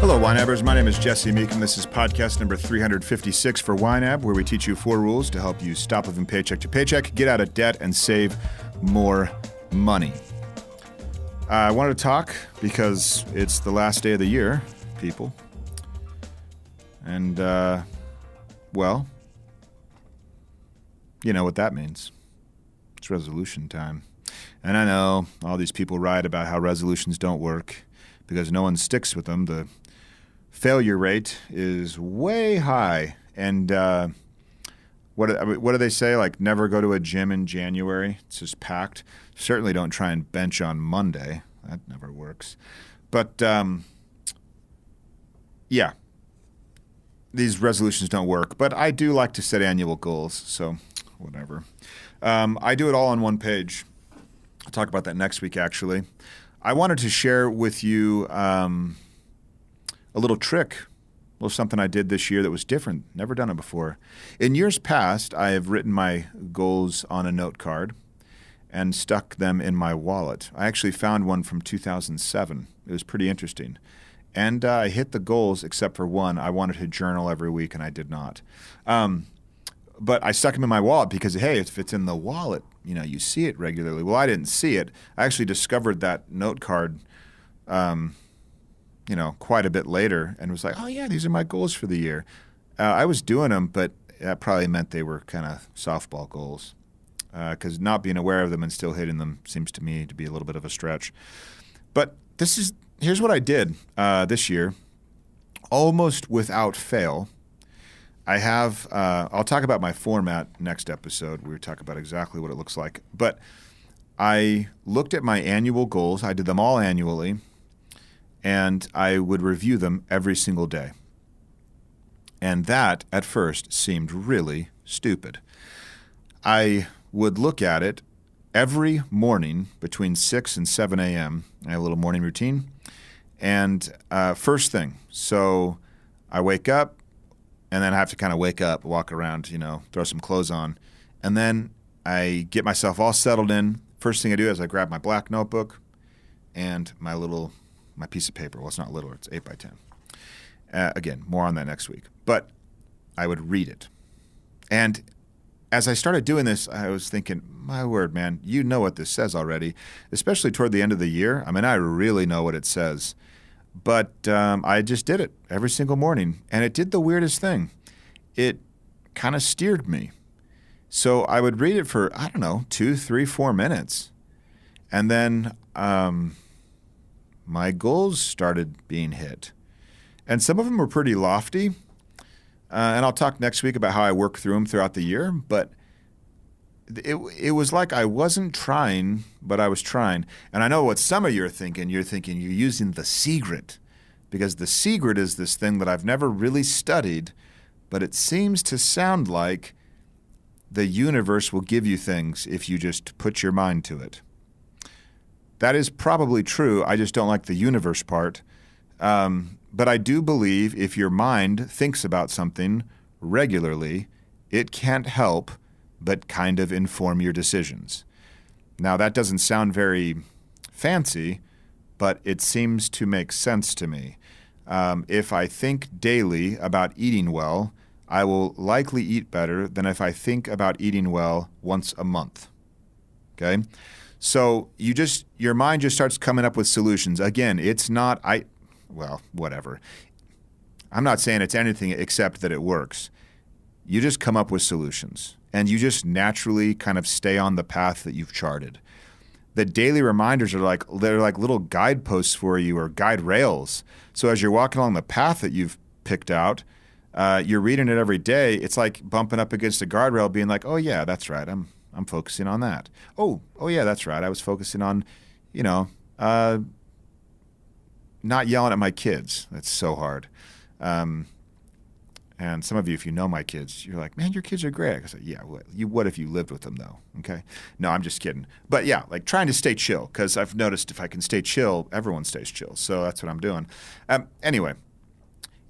Hello, YNABers. My name is Jesse Meek, and this is podcast number 356 for YNAB, where we teach you 4 rules to help you stop living paycheck to paycheck, get out of debt, and save more money. I wanted to talk because it's the last day of the year, people. And, well, you know what that means. It's resolution time. And I know all these people write about how resolutions don't work because no one sticks with them. The failure rate is way high. And what do they say? Like, never go to a gym in January. It's just packed. Certainly don't try and bench on Monday. That never works. But, yeah, these resolutions don't work. But I do like to set annual goals, so whatever. I do it all on one page. I'll talk about that next week, actually. I wanted to share with you a little trick, a little something I did this year that was different. Never done it before. In years past, I have written my goals on a note card and stuck them in my wallet. I actually found one from 2007. It was pretty interesting. And I hit the goals except for one. I wanted to journal every week, and I did not. But I stuck them in my wallet because, hey, if it's in the wallet, you see it regularly. Well, I didn't see it. I actually discovered that note card, quite a bit later and was like, oh, yeah, these are my goals for the year. I was doing them, but that probably meant they were kind of softball goals because not being aware of them and still hitting them seems to me to be a little bit of a stretch. But here's what I did this year, almost without fail. I have, I'll talk about my format next episode. We'll talk about exactly what it looks like. But I looked at my annual goals. I did them all annually, and I would review them every single day. And that, at first, seemed really stupid. I would look at it every morning between 6 and 7 a.m. I have a little morning routine. And first thing, so I wake up, and then I have to kind of wake up, walk around, throw some clothes on. And then I get myself all settled in. First thing I do is I grab my black notebook and my piece of paper. Well, it's not little. It's 8 by 10. Again, more on that next week. But I would read it. And as I started doing this, I was thinking, my word, man, you know what this says already, especially toward the end of the year. I mean, I really know what it says. But I just did it every single morning, and it did the weirdest thing. It kind of steered me. So I would read it for, 2, 3, 4 minutes. And then my goals started being hit. And some of them were pretty lofty. And I'll talk next week about how I work through them throughout the year. But it was like I wasn't trying, but I was trying. And I know what some of you are thinking. You're thinking you're using the secret, because the secret is this thing that I've never really studied, but it seems to sound like the universe will give you things if you just put your mind to it. That is probably true. I just don't like the universe part. But I do believe if your mind thinks about something regularly, it can't help but kind of inform your decisions. Now, that doesn't sound very fancy, but it seems to make sense to me. If I think daily about eating well, I will likely eat better than if I think about eating well once a month. Okay? So your mind just starts coming up with solutions. Again, it's not, whatever. I'm not saying it's anything except that it works. You just come up with solutions, and you just naturally kind of stay on the path that you've charted. The daily reminders are like little guideposts for you, or guide rails. So as you're walking along the path that you've picked out, you're reading it every day. It's like bumping up against a guardrail, being like, "Oh yeah, that's right. I'm focusing on that. Oh yeah, that's right. I was focusing on, not yelling at my kids. That's so hard." And some of you, if you know my kids, you're like, man, your kids are great. I say, yeah, what if you lived with them, though? Okay? No, I'm just kidding. But yeah, like trying to stay chill, because I've noticed if I can stay chill, everyone stays chill. So that's what I'm doing. Anyway,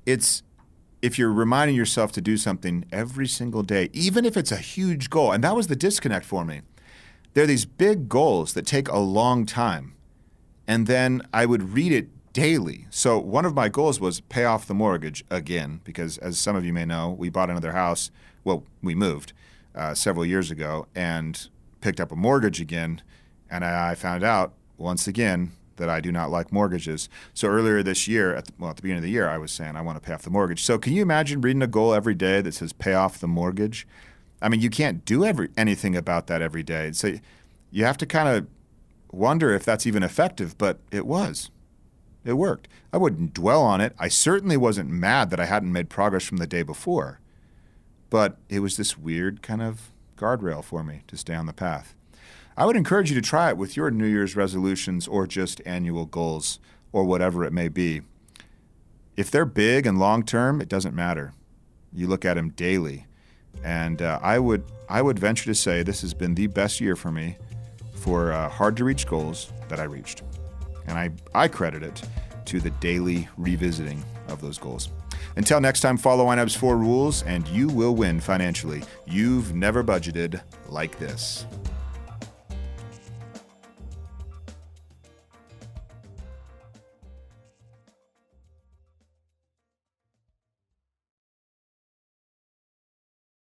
if you're reminding yourself to do something every single day, even if it's a huge goal, and that was the disconnect for me. There are these big goals that take a long time. And then I would read it daily. So one of my goals was pay off the mortgage again, because as some of you may know, we bought another house. Well, we moved several years ago and picked up a mortgage again. And I found out once again that I do not like mortgages. So earlier this year, at the beginning of the year, I was saying I want to pay off the mortgage. So can you imagine reading a goal every day that says pay off the mortgage? I mean, you can't do anything about that every day. So you have to kind of wonder if that's even effective, but it was. It worked. I wouldn't dwell on it. I certainly wasn't mad that I hadn't made progress from the day before, but it was this weird kind of guardrail for me to stay on the path. I would encourage you to try it with your New Year's resolutions or just annual goals or whatever it may be. If they're big and long-term, it doesn't matter. You look at them daily. And I would venture to say this has been the best year for me for hard-to-reach goals that I reached. And I credit it to the daily revisiting of those goals. Until next time, follow YNAB's 4 rules and you will win financially. You've never budgeted like this.